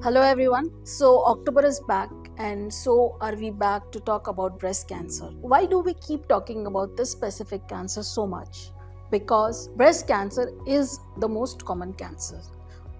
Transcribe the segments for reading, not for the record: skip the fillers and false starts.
Hello everyone. So October is back and so are we back to talk about breast cancer. Why do we keep talking about this specific cancer so much? Because breast cancer is the most common cancer.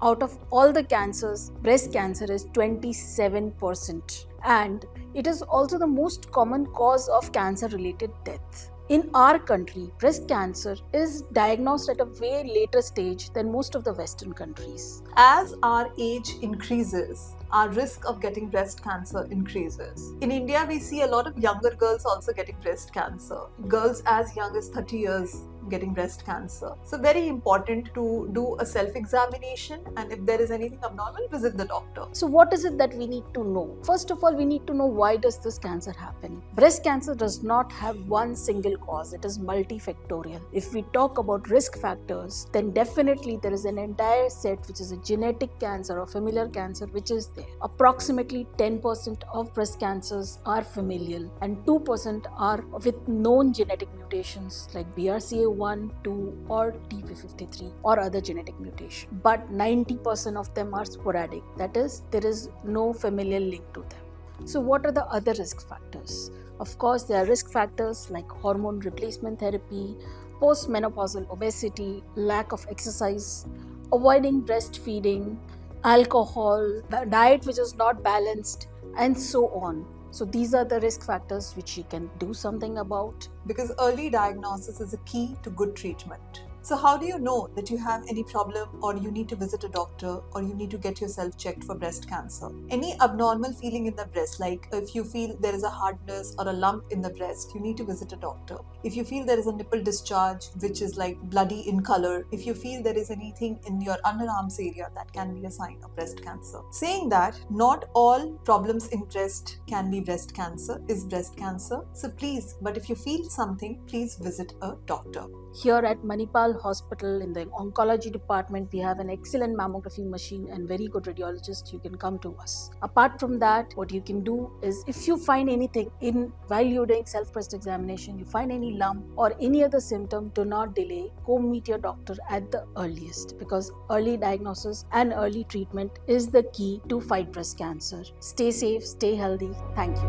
Out of all the cancers, breast cancer is 27% and it is also the most common cause of cancer related death. In our country, breast cancer is diagnosed at a way later stage than most of the Western countries. As our age increases, our risk of getting breast cancer increases. In India, we see a lot of younger girls also getting breast cancer. Girls as young as 30 years getting breast cancer. So very important to do a self-examination, and if there is anything abnormal, visit the doctor. So what is it that we need to know? First of all, we need to know why does this cancer happen? Breast cancer does not have one single cause. It is multifactorial. If we talk about risk factors, then definitely there is an entire set which is a genetic cancer or familial cancer which is there. Approximately 10% of breast cancers are familial and 2% are with known genetic mutations like BRCA1, 2 or TP53 or other genetic mutation. But 90% of them are sporadic. That is, there is no familial link to them. So what are the other risk factors? Of course, there are risk factors like hormone replacement therapy, postmenopausal obesity, lack of exercise, avoiding breastfeeding, alcohol, diet which is not balanced, and so on. So these are the risk factors which you can do something about. Because early diagnosis is a key to good treatment. So how do you know that you have any problem or you need to visit a doctor or you need to get yourself checked for breast cancer? Any abnormal feeling in the breast, like if you feel there is a hardness or a lump in the breast, you need to visit a doctor. If you feel there is a nipple discharge which is like bloody in color, if you feel there is anything in your underarms area, that can be a sign of breast cancer. Saying that not all problems in breast can be breast cancer, is breast cancer. So please, but if you feel something, please visit a doctor. Here at Manipal Hospital in the oncology department, we have an excellent mammography machine and very good radiologist. You can come to us. Apart from that, what you can do is if you find anything while you're doing self-breast examination, you find any lump or any other symptom, do not delay. Go meet your doctor at the earliest because early diagnosis and early treatment is the key to fight breast cancer. Stay safe, stay healthy. Thank you.